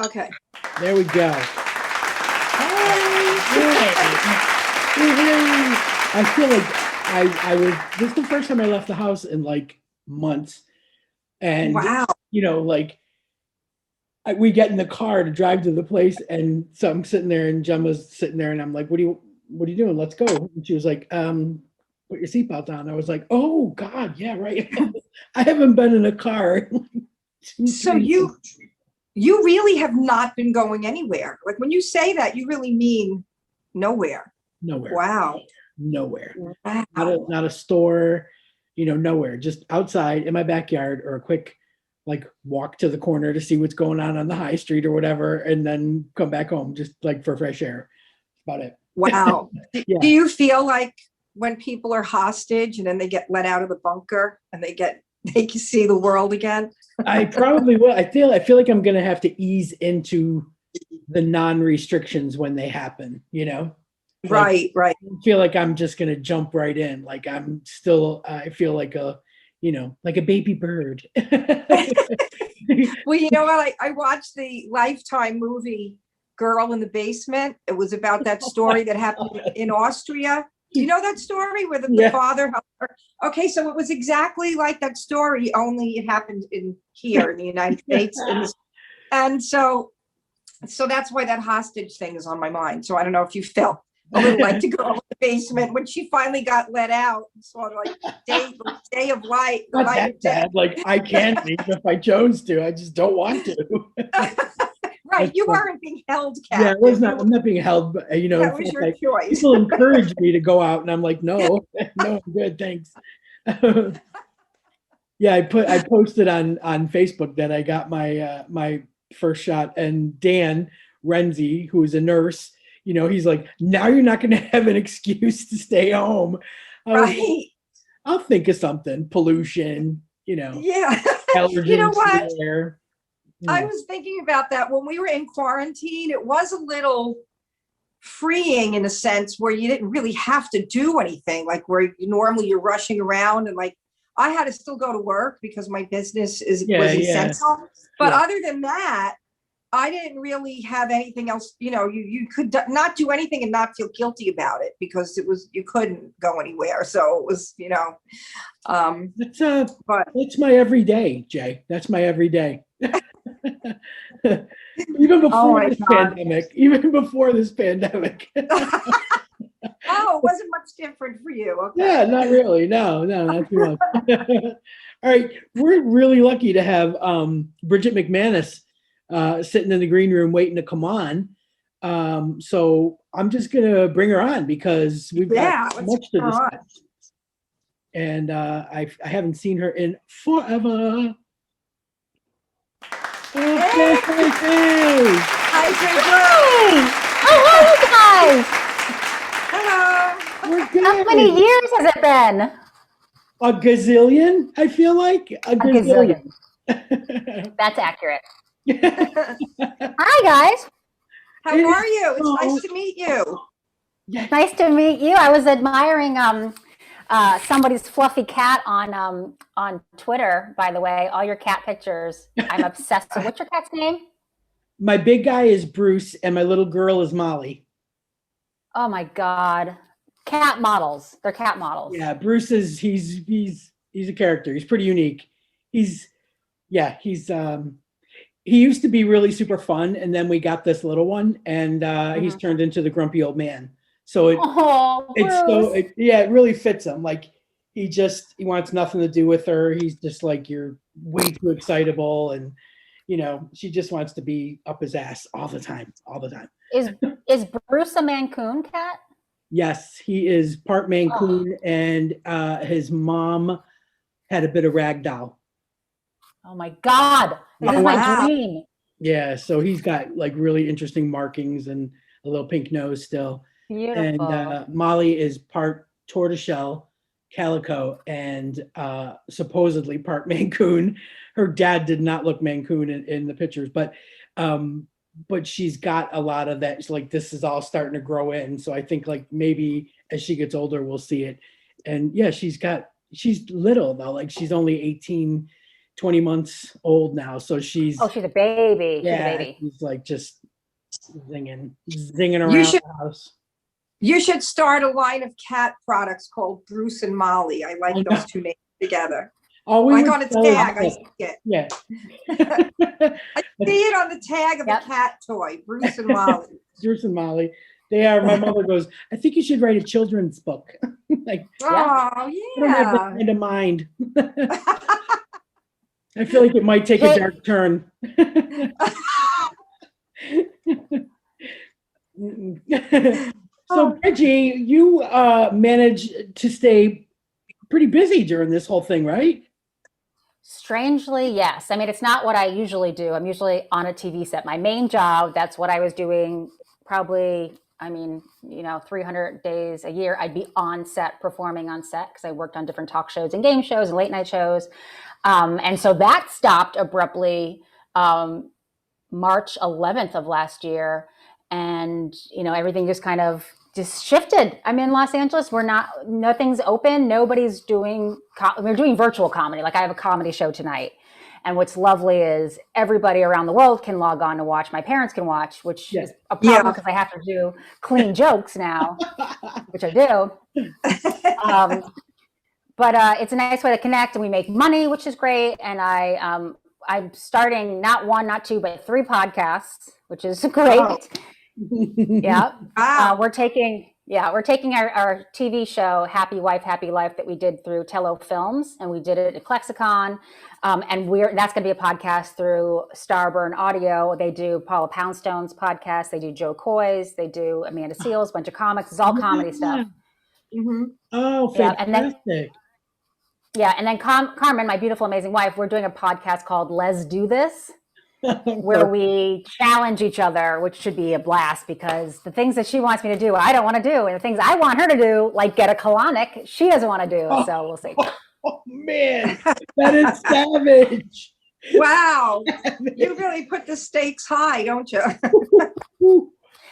Okay. There we go. I feel like I was, this is the first time I left the house in like months. And, Wow. like we get in the car to drive to the place. And so I'm sitting there and Gemma's sitting there and I'm like, what are you doing? Let's go. And she was like, put your seatbelt on. I was like, oh God, yeah, right. I haven't been in a car. So you really have not been going anywhere. Like when you say that, you really mean nowhere. Nowhere. Wow. Nowhere. Wow. Not a store, nowhere. Just outside in my backyard, or a quick like walk to the corner to see what's going on the high street or whatever, and then come back home just like for fresh air. That's about it. Wow. Yeah. Do you feel like when people are hostage and then they get let out of the bunker and they can see the world again? I probably will. I feel like I'm gonna have to ease into the non-restrictions when they happen, Right. I feel like I'm just gonna jump right in. Like I'm still, I feel like like a baby bird. Well, you know what? I watched the Lifetime movie Girl in the Basement. It was about that story that happened in Austria. Do you know that story where the father helped her? Okay, so it was exactly like that story, only it happened here in the United States. And so that's why that hostage thing is on my mind. So I don't know if you felt a little like the girl in the basement when she finally got let out. Sort of like day of light. Not that bad. Like I can leave if I chose to. I just don't want to. Right, you weren't being held captive. Yeah, I'm not being held, but that was your choice. People encourage me to go out and I'm like, no, I'm good, thanks. Yeah, I posted on Facebook that I got my my first shot, and Dan Renzi, who is a nurse, he's like, now you're not going to have an excuse to stay home. Right. I'll think of something. Pollution, Yeah. allergens. You know what? Air. I was thinking about that when we were in quarantine. It was a little freeing in a sense where you didn't really have to do anything, like where normally you're rushing around, and like I had to still go to work because my business was essential. But other than that, I didn't really have anything else. You could not do anything and not feel guilty about it because you couldn't go anywhere. So it was, That's my everyday, Jay. That's my everyday. Even before this pandemic. Oh, it wasn't much different for you. Okay. Yeah, not really. No, not too much. All right. We're really lucky to have Bridget McManus sitting in the green room waiting to come on. So I'm just going to bring her on because we've got much to discuss. And I haven't seen her in forever. Hey. Hi, Bridget. Hello, guys. Hello. We're good. How many years has it been? A gazillion, I feel like. A gazillion. That's accurate. Hi, guys. How are you? It's nice to meet you. Nice to meet you. I was admiring somebody's fluffy cat on Twitter, by the way. All your cat pictures. I'm obsessed. What's your cat's name? My big guy is Bruce and my little girl is Molly. Oh my God. Cat models. They're cat models. Yeah, Bruce is he's a character. He's pretty unique. He used to be really super fun, and then we got this little one, and he's turned into the grumpy old man. So it really fits him. Like he wants nothing to do with her. He's just like, you're way too excitable, and she just wants to be up his ass all the time. Is Bruce a Mancoon cat? Yes, he is part Mancoon, and his mom had a bit of ragdoll. Oh my God, this is my dream. Yeah, so he's got like really interesting markings and a little pink nose still. Beautiful. And Molly is part tortoiseshell, calico, and supposedly part Mancoon. Her dad did not look Mancoon in the pictures, but she's got a lot of that. It's like this is all starting to grow in. So I think like maybe as she gets older, we'll see it. And yeah, she's little though. Like she's only 18 20 months old now. So she's, Oh, she's a baby. She's a yeah, baby. she's like just zinging around You should, the house. you should start a line of cat products called Bruce and Molly. I like those two names together. All we Like would on a sell is tag, I milk. see it. Yeah. I see it on the tag of a cat toy, Bruce and Molly. Bruce and Molly. They are, my mother goes, I think you should write a children's book. Like, Oh, I don't have that yeah. kind of mind. I feel like it might take a dark turn. So, Bridgie, you managed to stay pretty busy during this whole thing, right? Strangely, yes. I mean, it's not what I usually do. I'm usually on a TV set. My main job, that's what I was doing probably, 300 days a year. I'd be on set, performing on set, because I worked on different talk shows and game shows and late night shows. And so that stopped abruptly March 11th of last year. And, everything just kind of just shifted. I'm in Los Angeles. Nothing's open. Nobody's doing, we're doing virtual comedy. Like I have a comedy show tonight. And what's lovely is everybody around the world can log on to watch. My parents can watch, which is a problem because I have to do clean jokes now, which I do. But it's a nice way to connect, and we make money, which is great. And I'm starting not one, not two, but 3 podcasts, which is great. Oh. Yeah. Wow. We're taking our TV show, Happy Wife, Happy Life, that we did through Tello Films, and we did it at Lexicon. And that's going to be a podcast through Starburn Audio. They do Paula Poundstone's podcast. They do Joe Coy's. They do Amanda Seales, a bunch of comics. It's all comedy stuff. Mm-hmm. Oh, fantastic. And then Carmen, my beautiful, amazing wife, we're doing a podcast called Let's Do This, where we challenge each other, which should be a blast, because the things that she wants me to do, I don't want to do. And the things I want her to do, like get a colonic, she doesn't want to do. So we'll see. Oh, man, that is savage. Wow. You really put the stakes high, don't you? Have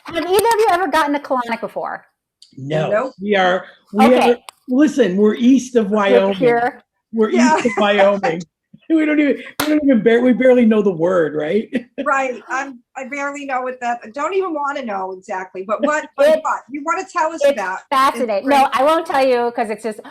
either of you ever gotten a colonic before? No. Nope. We are, listen, we're east of Wyoming. We're east of Wyoming. We barely know the word, right? Right. I barely know what that, I don't even want to know exactly, but what you want to tell us about? Fascinating. No, I won't tell you, because it's just,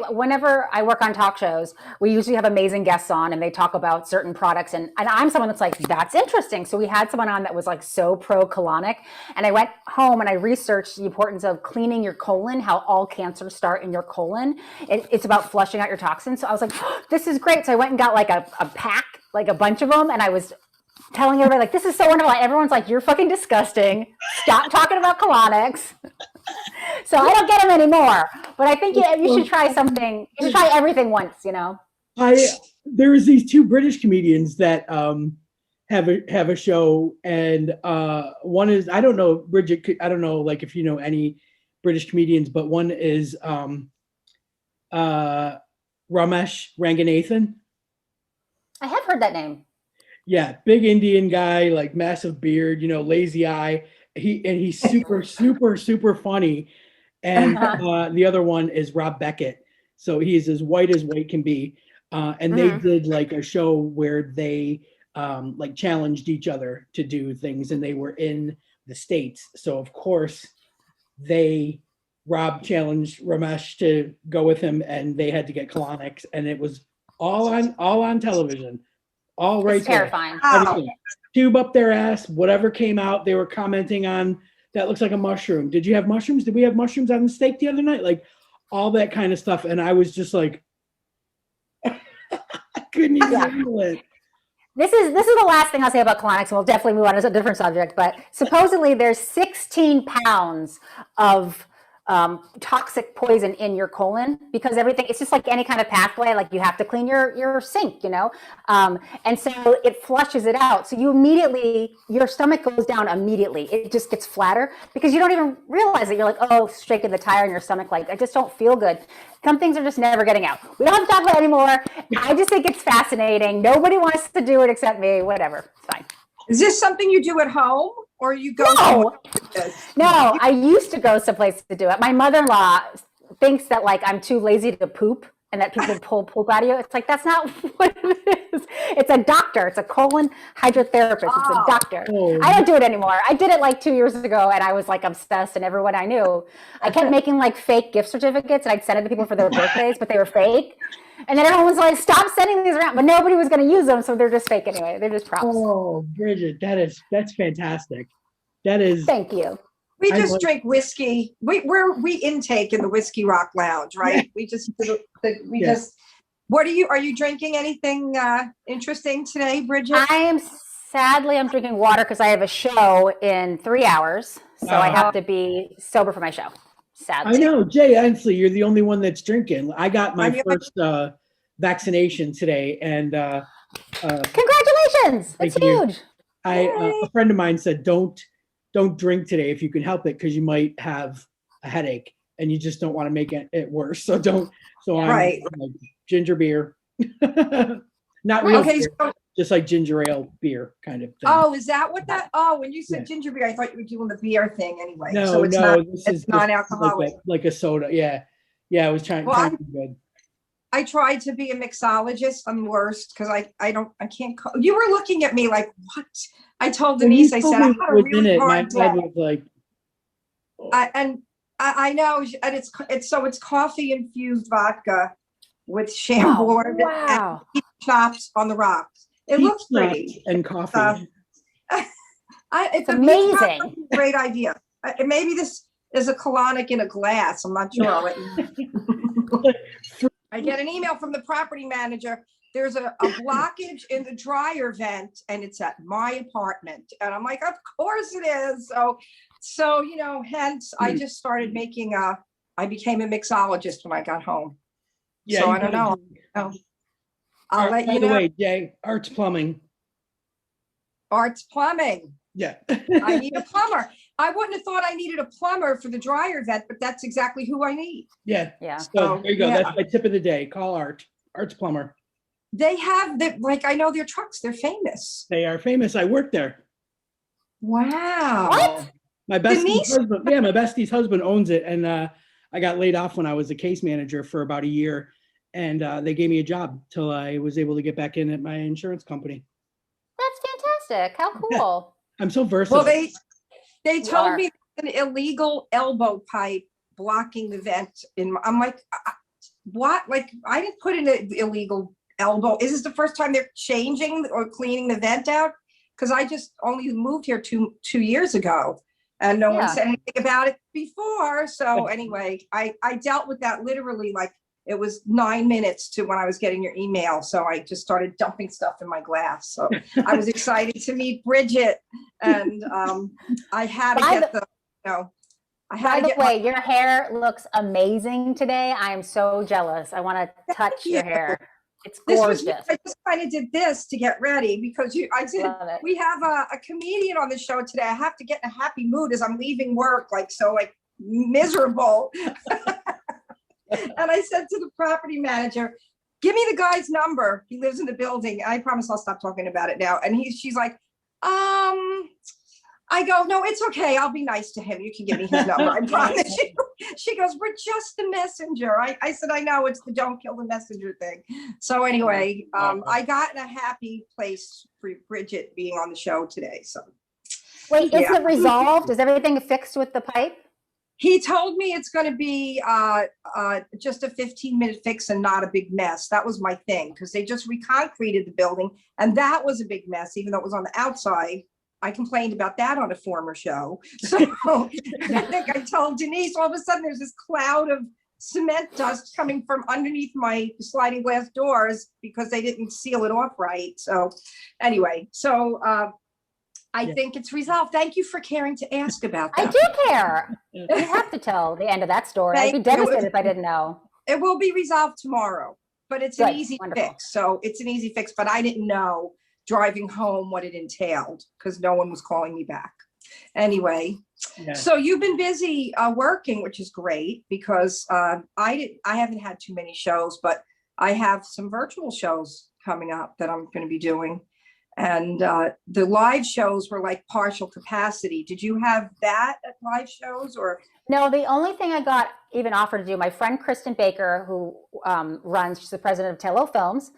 whenever I work on talk shows, we usually have amazing guests on and they talk about certain products, and I'm someone that's like, that's interesting. So we had someone on that was like so pro colonic, and I went home and I researched the importance of cleaning your colon, how all cancers start in your colon. It's about flushing out your toxins. So I was like, oh, this is great. So I went and got like a pack, like a bunch of them, and I was telling everybody, like, this is so wonderful. Everyone's like, you're fucking disgusting. Stop talking about colonics. So I don't get them anymore. But I think you should try something. You should try everything once, There's these 2 British comedians that have a show, and one is, I don't know, Bridget, I don't know, like, if you know any British comedians, but one is Ramesh Ranganathan. I have heard that name. Yeah, big Indian guy, like massive beard, lazy eye. He's super, super, super funny. And the other one is Rob Beckett. So he's as white can be. And they did like a show where they like challenged each other to do things, and they were in the States. So of course Rob challenged Ramesh to go with him, and they had to get colonics, and it was all on television. All right. It's terrifying. Tube up their ass, whatever came out, they were commenting on, that looks like a mushroom. Did you have mushrooms? Did we have mushrooms on the steak the other night? Like all that kind of stuff. And I was just like, I couldn't even handle it. This is the last thing I'll say about colonics, and we'll definitely move on to a different subject. But supposedly there's 16 pounds of toxic poison in your colon, because everything, it's just like any kind of pathway, like you have to clean your sink, and so it flushes it out. So your stomach goes down immediately. It just gets flatter because you don't even realize it. You're like, oh, shaking the tire in your stomach, like I just don't feel good. Some things are just never getting out. We don't have to talk about it anymore. I just think it's fascinating. Nobody wants to do it except me. Whatever, it's fine. Is this something you do at home, or you go? No, I used to go someplace to do it. My mother-in-law thinks that like I'm too lazy to poop, and that people pull poop out of you. It's like, that's not what it is. It's a doctor. It's a colon hydrotherapist. It's a doctor. I don't do it anymore. I did it like 2 years ago, and I was like obsessed, and everyone I knew, I kept making like fake gift certificates, and I'd send it to people for their birthdays, but they were fake. And then everyone was like, stop sending these around, but nobody was going to use them, so they're just fake anyway. They're just props. Oh, Bridget, that's fantastic. That is. Thank you. We just drink whiskey. We intake in the Whiskey Rock Lounge, right? Yeah. What are you drinking anything interesting today, Bridget? I'm drinking water because I have a show in 3 hours. So I have to be sober for my show. Sadly. I know, Jay, honestly, you're the only one that's drinking. I got my first vaccination today, and congratulations. That's huge. A friend of mine said, don't drink today if you can help it, because you might have a headache and you just don't want to make it worse. So don't. So I'm like ginger beer, not real beer, just like ginger ale beer kind of thing. Oh, is that what that? Oh, when you said ginger beer, I thought you were doing the beer thing anyway. No, so it's non-alcoholic. Like a soda. Yeah, I was trying to be good. I tried to be a mixologist. I'm worst because I can't. You were looking at me like, what? I told Denise. I said I had a really hard day. My head was like. I know, and it's coffee infused vodka with Chambord and chops on the rocks. It looks pretty. And coffee. It's amazing. Great idea. Maybe this is a colonic in a glass. I'm not sure. I'll let you know. I get an email from the property manager. There's a blockage in the dryer vent, and it's at my apartment. And I'm like, of course it is. So hence I just started making I became a mixologist when I got home. Yeah. So I don't know. I'll let you know. By the way, Jay, Art's Plumbing. Art's Plumbing. Yeah. I need a plumber. I wouldn't have thought I needed a plumber for the dryer vent, but that's exactly who I need. Yeah. So there you go. That's my tip of the day. Call Art's Plumber. They have I know their trucks. They're famous. They are famous. I work there. Wow. What? My bestie's husband. Yeah, my bestie's husband owns it, and I got laid off when I was a case manager for about a year, and they gave me a job till I was able to get back in at my insurance company. That's fantastic. How cool. I'm so versatile. Well, they told me an illegal elbow pipe blocking the vent. I'm like, what? Like, I didn't put in an illegal elbow. Is this the first time they're changing or cleaning the vent out? Because I just only moved here two years ago, and no one said anything about it before. So anyway, I dealt with that literally like it was 9 minutes to when I was getting your email. So I just started dumping stuff in my glass. So I was excited to meet Bridget, and I had to get By the way, your hair looks amazing today. I am so jealous. I want to touch your hair. It's gorgeous. I just kind of did this to get ready because we have a comedian on the show today. I have to get in a happy mood as I'm leaving work, like miserable. And I said to the property manager, give me the guy's number. He lives in the building. I promise I'll stop talking about it now. And she's like, I go, no, it's okay. I'll be nice to him. You can give me his number. I promise you. She goes, we're just the messenger. I said, I know, it's the don't kill the messenger thing. So anyway, I got in a happy place for Bridget being on the show today. So wait, is it resolved? Is everything fixed with the pipe? He told me it's going to be just a 15-minute fix and not a big mess. That was my thing, because they just reconcreted the building, and that was a big mess, even though it was on the outside. I complained about that on a former show. So I think I told Denise, all of a sudden there's this cloud of cement dust coming from underneath my sliding glass doors because they didn't seal it off right. So anyway, I think it's resolved. Thank you for caring to ask about that. I do care. You have to tell the end of that story. I'd be devastated if I didn't know. It will be resolved tomorrow, but it's an easy fix. So it's an easy fix, but I didn't know driving home what it entailed because no one was calling me back. Anyway, so you've been busy working, which is great because I haven't had too many shows, but I have some virtual shows coming up that I'm going to be doing. And the live shows were like partial capacity. Did you have that at live shows or? No, the only thing I got even offered to do, my friend Kristen Baker, who she's the president of Tello Films.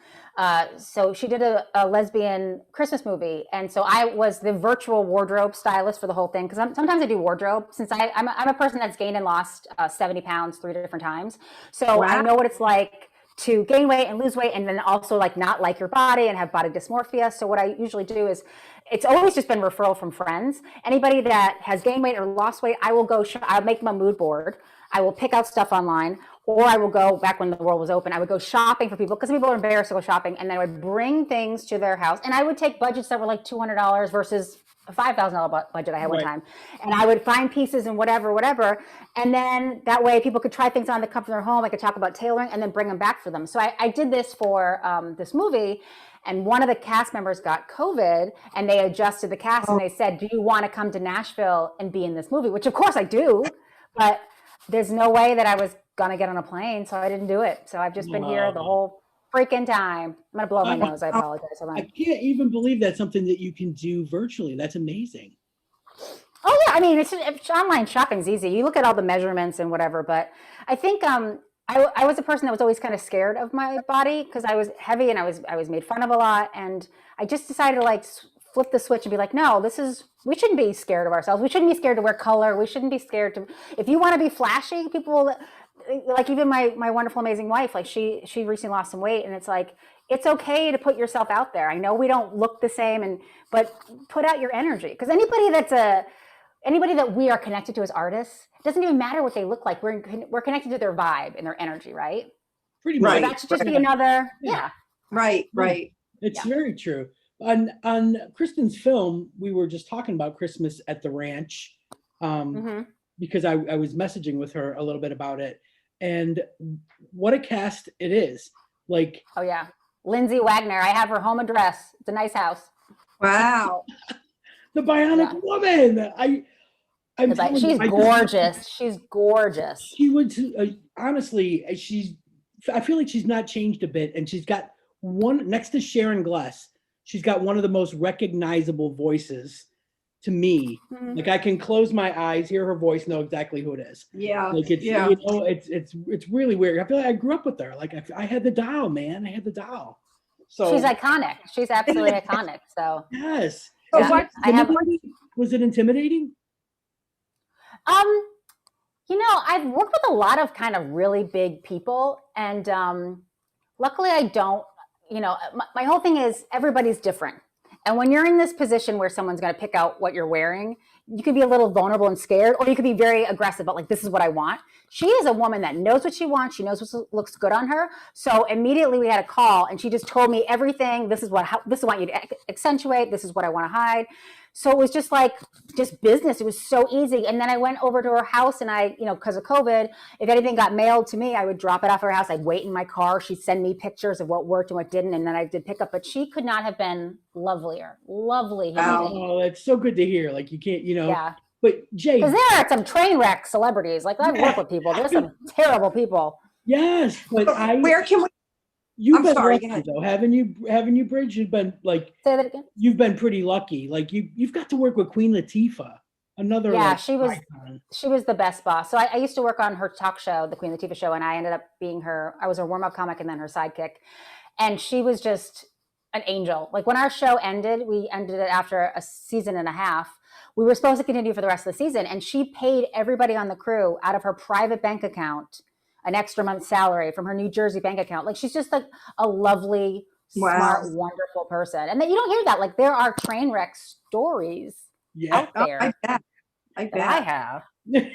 So she did a lesbian Christmas movie. And so I was the virtual wardrobe stylist for the whole thing. Because sometimes I do wardrobe since I'm a person that's gained and lost 70 pounds 3 different times. So Wow. I know what it's like to gain weight and lose weight and then also like not like your body and have body dysmorphia. So what I usually do is, it's always just been referral from friends. Anybody that has gained weight or lost weight, I will go, I'll make them a mood board. I will pick out stuff online, or I will go, back when the world was open, I would go shopping for people because people are embarrassed to go shopping. And then I would bring things to their house. And I would take budgets that were like $200 versus a $5,000 budget I had one time. And I would find pieces and whatever. And then that way people could try things on the comfort of their home. I could talk about tailoring and then bring them back for them. So I did this for this movie. And one of the cast members got COVID and they adjusted the cast and they said, do you want to come to Nashville and be in this movie? Which of course I do, but there's no way that I was going to get on a plane. So I didn't do it. So I've just been here the whole freaking time. I'm going to blow my nose. I apologize. I can't even believe that's something that you can do virtually. That's amazing. Oh yeah. I mean, it's online shopping's easy. You look at all the measurements and whatever, but I think, I was a person that was always kind of scared of my body because I was heavy and I was made fun of a lot. And I just decided to like flip the switch and be like, no, we shouldn't be scared of ourselves. We shouldn't be scared to wear color. We shouldn't be scared to, if you want to be flashy, people like even my wonderful, amazing wife, like she recently lost some weight and it's like, it's okay to put yourself out there. I know we don't look the same but put out your energy because anybody that we are connected to as artists, it doesn't even matter what they look like. We're connected to their vibe and their energy, right? Pretty much. So that should just be another, Right. It's very true. On Kristen's film, we were just talking about Christmas at the ranch because I was messaging with her a little bit about it. And what a cast it is. Like, oh yeah. Lindsay Wagner. I have her home address. It's a nice house. Wow. The Bionic Woman. She's gorgeous. She's gorgeous. She would honestly. I feel like she's not changed a bit, and she's got one next to Sharon Gless. She's got one of the most recognizable voices to me. Like I can close my eyes, hear her voice, know exactly who it is. Yeah. Like it's really weird. I feel like I grew up with her. Like I had the doll, man. I had the doll. So she's iconic. She's absolutely iconic. So yes. Yeah. Was it intimidating? I've worked with a lot of kind of really big people and luckily I don't, my whole thing is everybody's different. And when you're in this position where someone's going to pick out what you're wearing, you could be a little vulnerable and scared, or you could be very aggressive, but like, this is what I want. She is a woman that knows what she wants. She knows what looks good on her. So immediately we had a call and she just told me everything. This is what I want you to accentuate. This is what I want to hide. So it was just business. It was so easy. And then I went over to her house and I, because of COVID, if anything got mailed to me, I would drop it off at her house. I'd wait in my car. She'd send me pictures of what worked and what didn't. And then I did pick up, but she could not have been lovelier. Lovely. Oh, that's so good to hear. Like you can't, Yeah. But Jay. Because there are some train wreck celebrities. Like I've worked with people. There's some terrible people. Yes. But where can we? You've been lucky though, haven't you, Bridge? You've been like. Say that again. You've been pretty lucky. Like you've got to work with Queen Latifah, another. Yeah, icon. She was the best boss. So I used to work on her talk show, the Queen Latifah show, and I ended up being I was her warm-up comic and then her sidekick, and she was just an angel. Like when our show ended, we ended it after a season and a half. We were supposed to continue for the rest of the season, and she paid everybody on the crew out of her private bank account an extra month's salary from her New Jersey bank account. Like she's just like a lovely, smart, wonderful person. And then you don't hear that. Like there are train wreck stories out there. I bet. I have.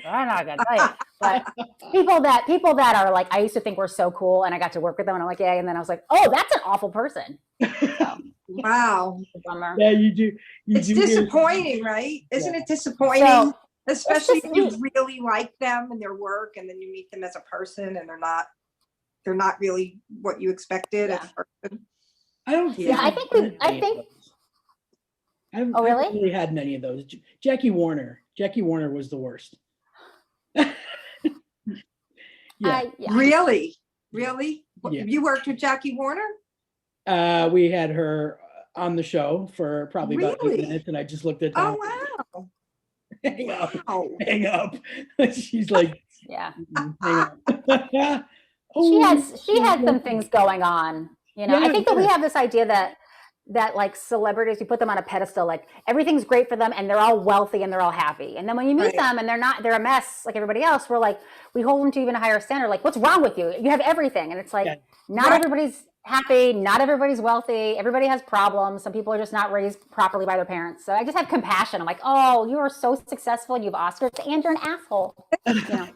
I'm not gonna tell you. But people that are like, I used to think were so cool and I got to work with them and I'm like, yeah. And then I was like, oh, that's an awful person. So, wow. Bummer. Yeah, you do. It's disappointing, right? Isn't it disappointing? So, especially if you really like them and their work, and then you meet them as a person, and they're not really what you expected as a person. I don't. Yeah, I think. I haven't really had many of those. Jackie Warner was the worst. Really? Yeah. You worked with Jackie Warner? We had her on the show for probably about 8 Really? minutes, and I just looked at Tom. Oh, wow. Hang up, Wow. hang up. She's like, Yeah. hang up. She had some things going on. You know, I think that we have this idea that like celebrities, you put them on a pedestal, like everything's great for them and they're all wealthy and they're all happy. And then when you meet them and they're a mess like everybody else, we're like, we hold them to even a higher standard. Like, what's wrong with you? You have everything. And it's like, not everybody's happy. Not everybody's wealthy. Everybody has problems. Some people are just not raised properly by their parents. So I just have compassion. I'm like, oh, you are so successful. You have Oscars and you're an asshole. You know?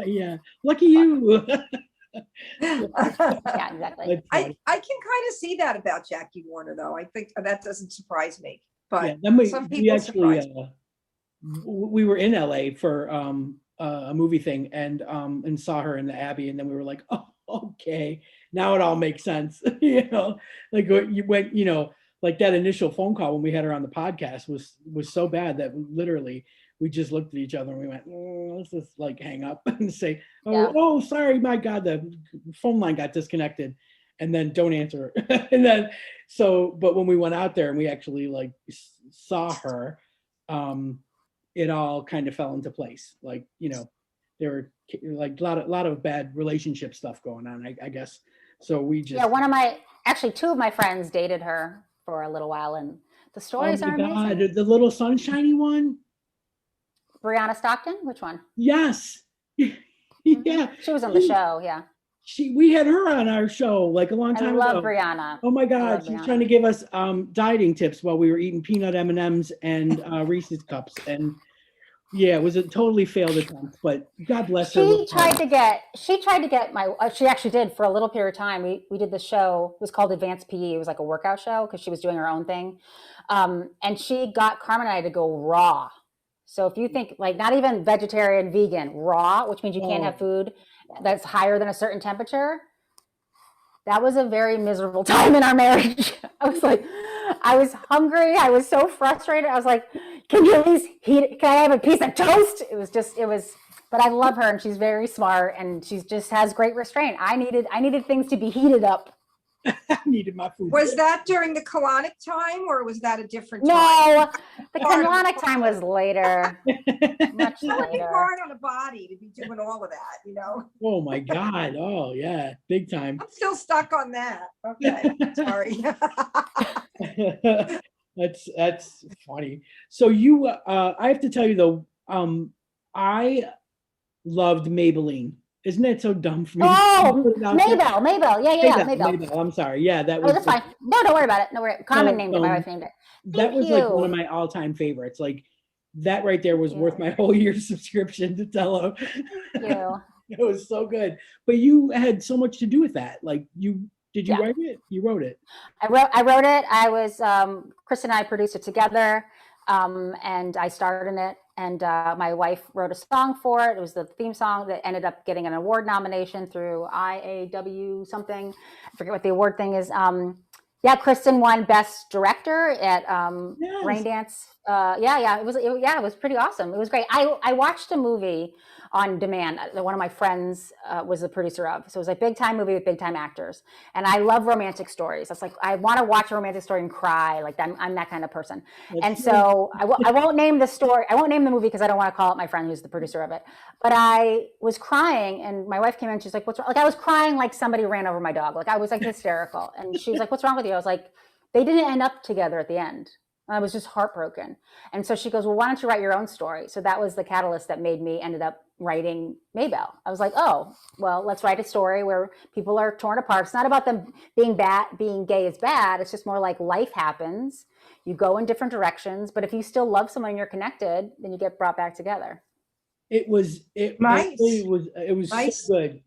Yeah. Lucky you. Yeah, exactly. I can kind of see that about Jackie Warner, though. I think that doesn't surprise me. But then some people surprise me. We were in LA for a movie thing and saw her in the Abbey, and then we were like, oh, okay, now it all makes sense. You know, like you went, you know, like that initial phone call when we had her on the podcast was so bad that literally we just looked at each other and we went, let's just like hang up and say, oh, sorry, my God, the phone line got disconnected, and then don't answer. And then, but when we went out there and we actually like saw her, it all kind of fell into place. Like, you know, there were like a lot of bad relationship stuff going on, I guess. So we just, actually two of my friends dated her for a little while, and the stories are amazing. The little sunshiny one. Brianna Stockton? Which one? Yes. Yeah. She was on the show, yeah. We had her on our show like a long time ago. I love Brianna. Oh my God. She's trying to give us dieting tips while we were eating peanut M&Ms and Reese's cups. And yeah, it was a totally failed attempt, but God bless her. She tried to get she actually did for a little period of time. We did the show, it was called Advanced PE. It was like a workout show because she was doing her own thing. And she got Carmen and I to go raw. So if you think like not even vegetarian, vegan, raw, which means you can't have food that's higher than a certain temperature, that was a very miserable time in our marriage. I was hungry. I was so frustrated. I was like, can you at least can I have a piece of toast? But I love her and she's very smart and she just has great restraint. I needed things to be heated up. I needed my food. Was that during the colonic time or was that a different time? No, the colonic time was later. Much That would be later. hard on a body to be doing all of that, you know? Oh my God. Oh yeah. Big time. I'm still stuck on that. Okay. Sorry. That's funny. So you, I have to tell you though, I loved Maybelline. Isn't that so dumb for me? Oh, Maybell. Yeah, Maybell. Maybell. I'm sorry. Yeah, that was. Oh, that's fine. No, don't worry about it. No worry. Carmen named it. My wife named it. That was like one of my all-time favorites. Like that right there was worth my whole year's subscription to Tello. Thank you. It was so good. But you had so much to do with that. Like did you write it? You wrote it. I wrote it. I was Chris and I produced it together, and I starred in it. And my wife wrote a song for it. It was the theme song that ended up getting an award nomination through IAW something. I forget what the award thing is. Kristen won Best Director at Rain Dance. It was pretty awesome. It was great. I watched a movie on demand that one of my friends was the producer of. So it was a big time movie with big time actors. And I love romantic stories. That's like, I want to watch a romantic story and cry. Like I'm that kind of person. So I won't name the story. I won't name the movie because I don't want to call out my friend who's the producer of it. But I was crying and my wife came in. She's like, what's wrong? Like I was crying like somebody ran over my dog. Like I was like hysterical. And she was like, what's wrong with you? I was like, they didn't end up together at the end. I was just heartbroken. And so she goes, well, why don't you write your own story? So that was the catalyst that made me ended up writing Maybell. I was like, oh, well, let's write a story where people are torn apart. It's not about them being gay is bad. It's just more like life happens. You go in different directions, but if you still love someone and you're connected, then you get brought back together. It was Nice. Nice. So good.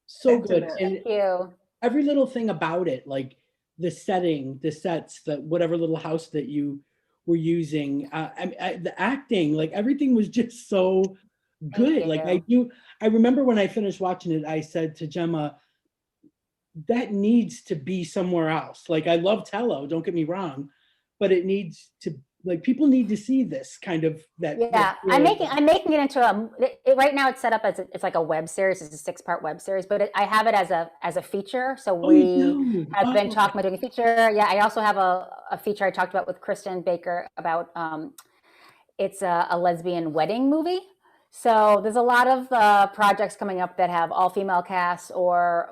So good. And Thank you. every little thing about it, like the setting, the sets, whatever little house that you were using, the acting, like everything was just so good. Like I remember when I finished watching it, I said to Gemma, that needs to be somewhere else. Like I love Tello, don't get me wrong, but it needs to like people need to see this kind of that. Yeah, I'm making it into right now it's set up as it's like a web series. It's a 6-part web series, but I have it as a feature. So we have been talking about doing a feature. Yeah, I also have a feature I talked about with Kristen Baker about it's a lesbian wedding movie. So there's a lot of projects coming up that have all female casts or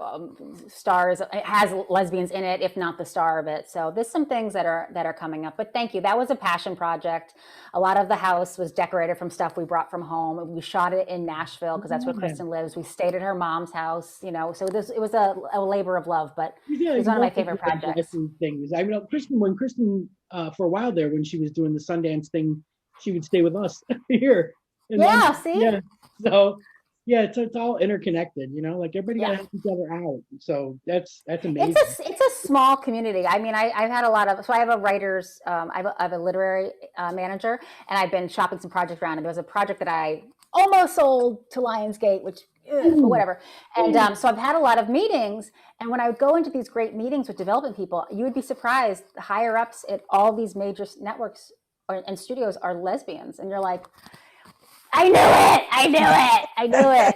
stars. It has lesbians in it, if not the star of it. So there's some things that are coming up. But thank you. That was a passion project. A lot of the house was decorated from stuff we brought from home. We shot it in Nashville because that's where Kristen lives. We stayed at her mom's house. You know, so it was a labor of love. But it was one of my favorite projects. Things. I mean, when Kristen for a while there, when she was doing the Sundance thing, she would stay with us here. Yeah, see? Yeah. So yeah, it's all interconnected, you know, like everybody gotta help each other out. So that's amazing. It's a small community. I mean, I've had a lot of, so I have a writer's, I have a literary manager, and I've been shopping some projects around, and there was a project that I almost sold to Lionsgate, which whatever. And so I've had a lot of meetings, and when I would go into these great meetings with development people, you would be surprised, the higher ups at all these major networks and studios are lesbians, and you're like, I knew it.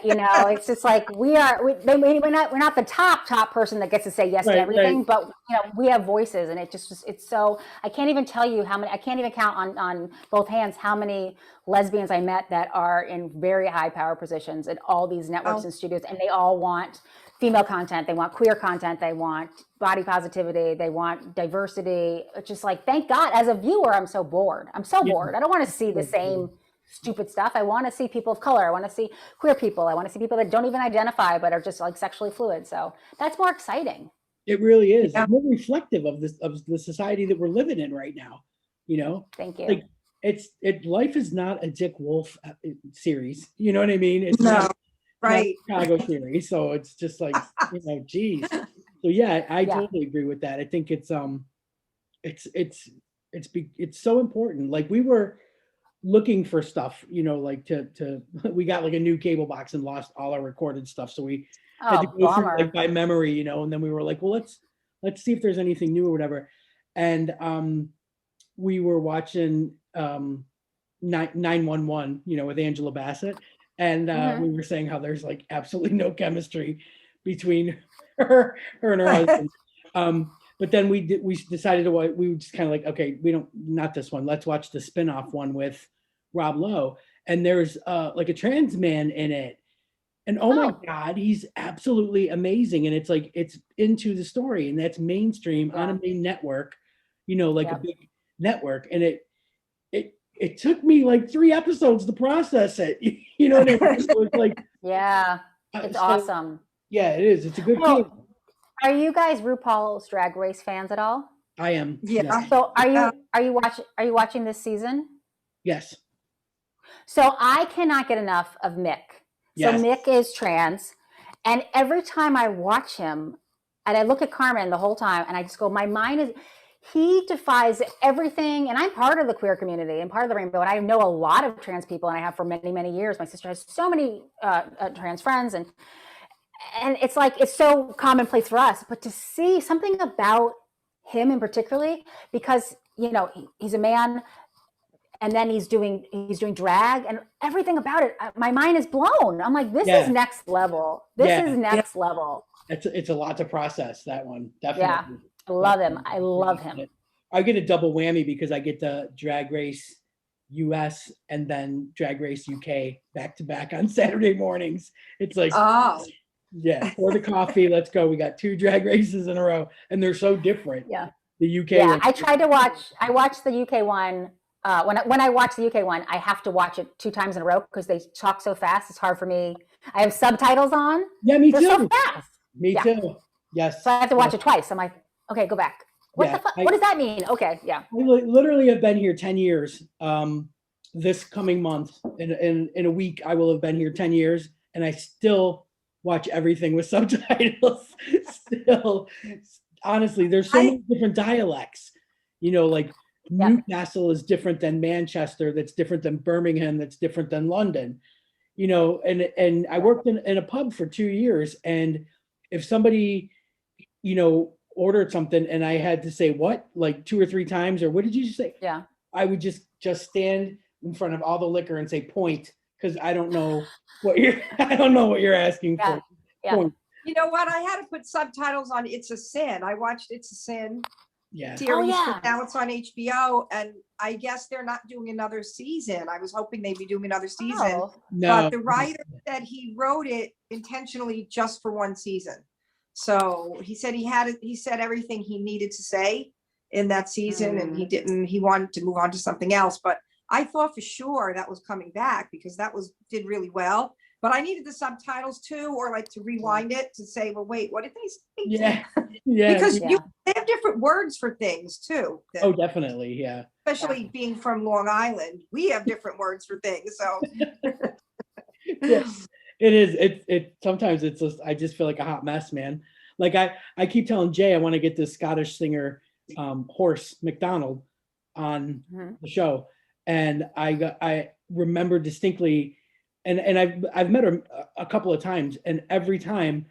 You know, it's just like we're not the top person that gets to say yes to everything, but you know, we have voices, and it's so, I can't even tell you how many, I can't even count on both hands how many lesbians I met that are in very high power positions at all these networks and studios, and they all want female content, they want queer content, they want body positivity, they want diversity. It's just like, thank God, as a viewer, I'm so bored. I don't want to see the same stupid stuff. I want to see people of color. I want to see queer people. I want to see people that don't even identify but are just like sexually fluid. So that's more exciting. It really is. Yeah. It's more reflective of the society that we're living in right now. You know. Thank you. Like life is not a Dick Wolf series. You know what I mean? It's not a Chicago series. So it's just like, you know, geez. So yeah, I totally agree with that. I think it's so important. Like we were looking for stuff, you know, like to we got like a new cable box and lost all our recorded stuff, so we had to go through like by memory, you know, and then we were like, well, let's see if there's anything new or whatever. And we were watching 911, you know, with Angela Bassett, and we were saying how there's like absolutely no chemistry between her and her husband. But then we decided we were just kind of like, okay, not this one. Let's watch the spinoff one with Rob Lowe. And there's like a trans man in it. And oh my God, he's absolutely amazing. And it's like, it's into the story, and that's mainstream on a main network, you know, like a big network. And it took me like 3 episodes to process it. You know what I mean? So it's like, it's awesome. Yeah, it is. It's a good thing. Are you guys RuPaul's Drag Race fans at all? I am. Yeah. So are you watching this season? Yes. So I cannot get enough of Mick. Yes. So Mick is trans, and every time I watch him, and I look at Carmen the whole time, and I just go, my mind is, he defies everything. And I'm part of the queer community and part of the rainbow, and I know a lot of trans people, and I have for many, many years. My sister has so many trans friends, and it's like, it's so commonplace for us, but to see something about him in particularly, because, you know, he's a man, and then he's doing drag, and everything about it, my mind is blown. I'm like, this is next level. This is next level. It's a lot to process, that one. Definitely. Yeah. I love him. I love him. I get a double whammy because I get the Drag Race US and then Drag Race UK back to back on Saturday mornings. It's like, pour the coffee, let's go. We got 2 drag races in a row, and they're so different. Yeah. The UK. Yeah, I watched the UK one. When I watch the UK one, I have to watch it 2 times in a row because they talk so fast. It's hard for me. I have subtitles on. Yeah, me too. They're so fast. Me too. Yes. So I have to watch it twice. I'm like, okay, go back. What the fuck? What does that mean? Okay, yeah. I literally have been here 10 years. This coming month, in a week, I will have been here 10 years, and I still watch everything with subtitles. Still, honestly, there's so many different dialects. You know, like Newcastle is different than Manchester. That's different than Birmingham. That's different than London. You know, and I worked in a pub for 2 years, and if somebody, you know, ordered something and I had to say what, like 2 or 3 times, or what did you say? Yeah. I would just stand in front of all the liquor and say point, because I don't know what you're I don't know what you're asking Yeah. for. Yeah. Point. You know what? I had to put subtitles on It's a Sin. I watched It's a Sin Yeah. series. yeah. Now it's on HBO, and I guess they're not doing another season. I was hoping they'd be doing another season, Oh. No. but the writer said he wrote it intentionally just for one season. So he said he said everything he needed to say in that season, and he wanted to move on to something else. But I thought for sure that was coming back because that did really well. But I needed the subtitles too, or like to rewind it to say, well, wait, what did they say? Yeah. Yeah. Because they have different words for things too. Oh, definitely. Yeah. Especially being from Long Island, we have different words for things. So Yeah, it is. It sometimes it's just, I just feel like a hot mess, man. Like I keep telling Jay I want to get this Scottish singer, Horse McDonald, on the show, and I remember distinctly, and I've met her a couple of times, and every time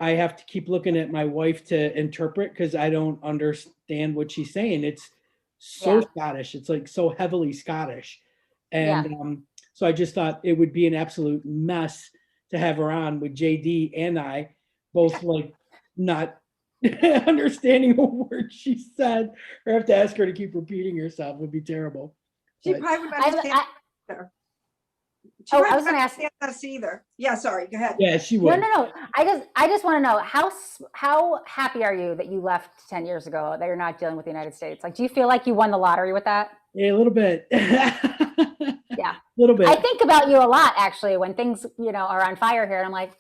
I have to keep looking at my wife to interpret because I don't understand what she's saying. It's so Scottish. It's like so heavily Scottish, and so I just thought it would be an absolute mess to have her on with JD and I both like not understanding a word she said, or have to ask her to keep repeating herself. Would be terrible. she But probably wouldn't understand either. She I probably was going to wouldn't ask. understand us either. Yeah, sorry. Go ahead. yeah, she would. No. I just want to know how happy are you that you left 10 years ago, that you're not dealing with the United States? Like, do you feel like you won the lottery with that? Yeah, a little bit. Yeah. A little bit. I think about you a lot, actually, when things, are on fire here. And I'm like,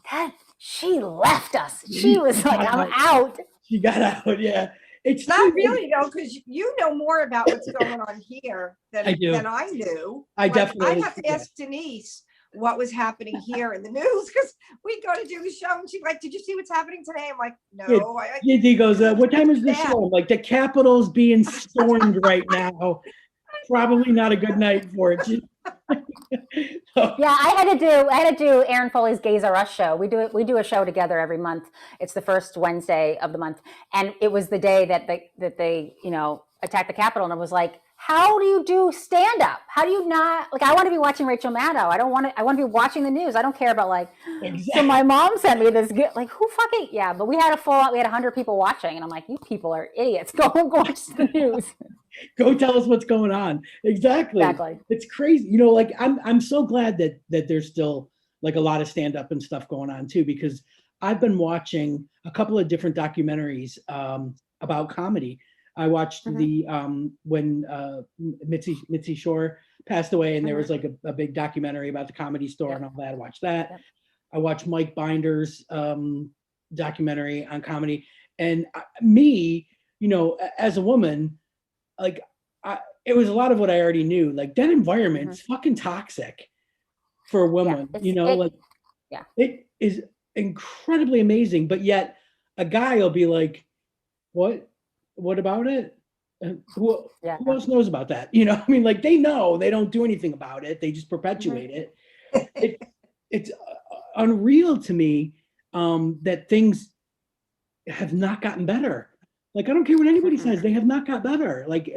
Dad, she left us. She was like, I'm out. She got out. Yeah. It's Not true. really, though, because you know more about what's going on here than I do. than I knew. I Like, definitely I have to ask Denise what was happening here in the news because we go to do the show and she's like, "Did you see what's happening today?" I'm like, "No." He goes, "What time is the show?" I'm like, "The Capitol's being stormed right now. Probably not a good night for it." Yeah, I had to do Aaron Foley's Gays R Us show. We do a show together every month. It's the first Wednesday of the month, and it was the day that they attacked the Capitol, and it was like, how do you do stand up? How do you not, like, I want to be watching Rachel Maddow. I want to be watching the news. I don't care about like, so my mom sent me this, like, who fucking, yeah, but we had 100 people watching, and I'm like, you people are idiots. Go watch the news. Go tell us what's going on. Exactly. It's crazy. Like I'm so glad that there's still like a lot of stand up and stuff going on too, because I've been watching a couple of different documentaries about comedy. I watched the when Mitzi Shore passed away, and there was like a big documentary about the Comedy Store and all that. I watched that. Yep. I watched Mike Binder's documentary on comedy, and me, as a woman, like it was a lot of what I already knew. Like that environment's fucking toxic for a woman. It is incredibly amazing, but yet a guy will be like, what about it? Who else knows about that? I mean, like they know, they don't do anything about it. They just perpetuate it. It's unreal to me that things have not gotten better. Like, I don't care what anybody says, they have not got better. Like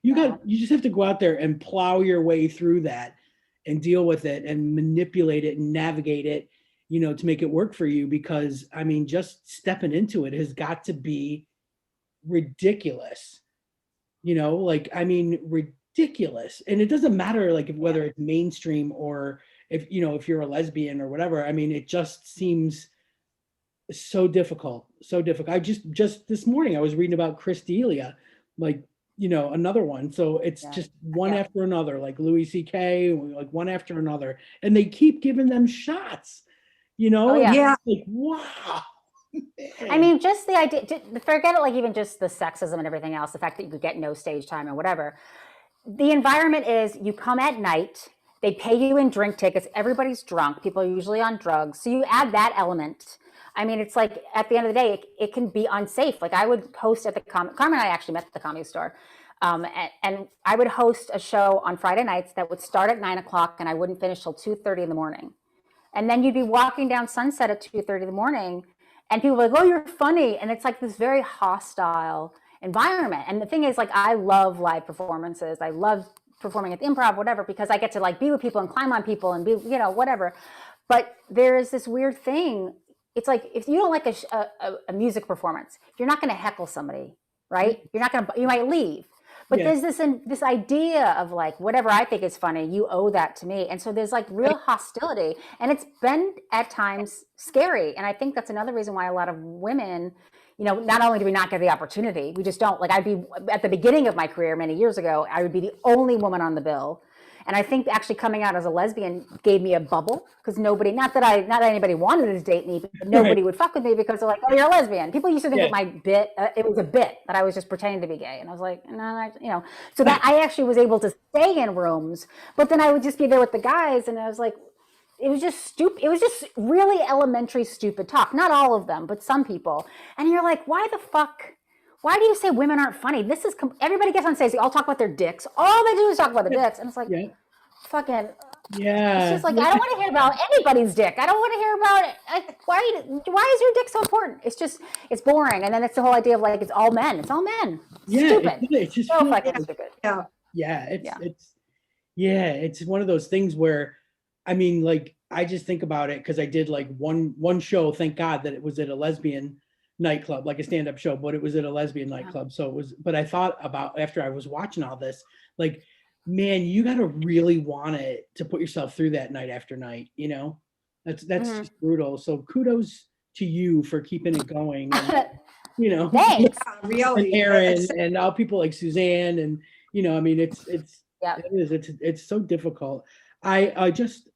you just have to go out there and plow your way through that and deal with it and manipulate it and navigate it, to make it work for you. Because I mean, just stepping into it has got to be ridiculous, ridiculous. And it doesn't matter like whether it's mainstream or if you're a lesbian or whatever. I mean, it just seems so difficult. I just this morning I was reading about Chris D'Elia, like another one. So it's just one after another, like Louis C.K., like one after another, and they keep giving them shots. Like, wow. I mean, just the idea, forget it, like even just the sexism and everything else, the fact that you could get no stage time or whatever. The environment is you come at night, they pay you in drink tickets, everybody's drunk, people are usually on drugs. So you add that element. I mean, it's like at the end of the day, it can be unsafe. Like I would host at the Carmen and I actually met at the Comedy Store. And I would host a show on Friday nights that would start at 9:00 and I wouldn't finish till 2:30 in the morning. And then you'd be walking down Sunset at 2:30 in the morning and people were like, "Oh, you're funny." And it's like this very hostile environment. And the thing is, like, I love live performances. I love performing at the improv, whatever, because I get to like be with people and climb on people and be, you know, whatever. But there is this weird thing. It's like, if you don't like a music performance, you're not going to heckle somebody, right? You're not going to, you might leave. But there's this idea of like, whatever I think is funny, you owe that to me. And so there's like real hostility, and it's been at times scary. And I think that's another reason why a lot of women, you know, not only do we not get the opportunity, we just don't. Like, I'd be at the beginning of my career many years ago, I would be the only woman on the bill. And I think actually coming out as a lesbian gave me a bubble, because nobody, not that anybody wanted to date me, but nobody would fuck with me because they're like, oh, you're a lesbian. People used to think that my bit, it was a bit that I was just pretending to be gay. And I was like, no, you know, so that I actually was able to stay in rooms, but then I would just be there with the guys. And I was like, it was just stupid. It was just really elementary, stupid talk. Not all of them, but some people. And you're like, why the fuck? Why do you say women aren't funny? This is, everybody gets on stage, they all talk about their dicks. All they do is talk about the dicks. And it's like, fucking, it's just like, I don't want to hear about anybody's dick. I don't want to hear about, like, why is your dick so important? It's just, it's boring. And then it's the whole idea of like, it's all men. It's all men. Stupid. It's just so fucking stupid. It's one of those things where, I mean, like, I just think about it because I did like one show, thank God that it was at a lesbian nightclub, like a stand-up show, but it was at a lesbian nightclub. So it was, but I thought about, after I was watching all this, like, man, you got to really want it to put yourself through that night after night, you know. That's just brutal. So kudos to you for keeping it going, and, you know. Thanks. Really, and Aaron and all people like Suzanne, and, you know, I mean, it's so difficult. I just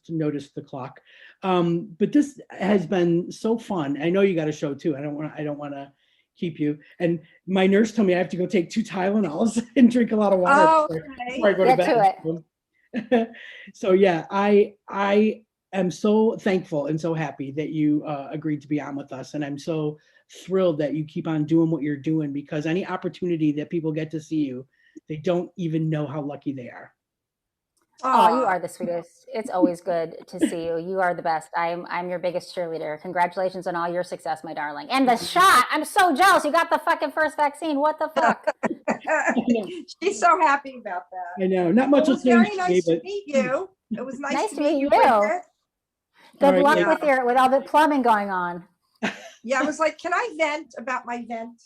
noticed the clock. But this has been so fun. I know you got a show too. I don't want to keep you. And my nurse told me I have to go take 2 Tylenols and drink a lot of water before I go to bed. So yeah, I am so thankful and so happy that you agreed to be on with us. And I'm so thrilled that you keep on doing what you're doing, because any opportunity that people get to see you, they don't even know how lucky they are. Oh, you are the sweetest. It's always good to see you. You are the best. I'm your biggest cheerleader. Congratulations on all your success, my darling. And the shot, I'm so jealous. You got the fucking first vaccine. What the fuck? She's so happy about that. I know. Not much. It was very nice to meet you. It was nice to meet you. Good luck with all the plumbing going on. Yeah, I was like, can I vent about my vent?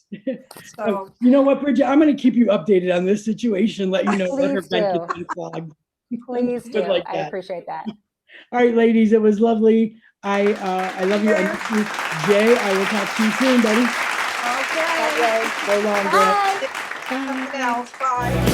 So you know what, Bridget, I'm going to keep you updated on this situation. Let you know that her vent gets unclogged. Please do. Like I appreciate that. All right, ladies, it was lovely. I love you. I miss you. Jay, I will talk to you soon, buddy. okay. So long, girl. Bye. Bye.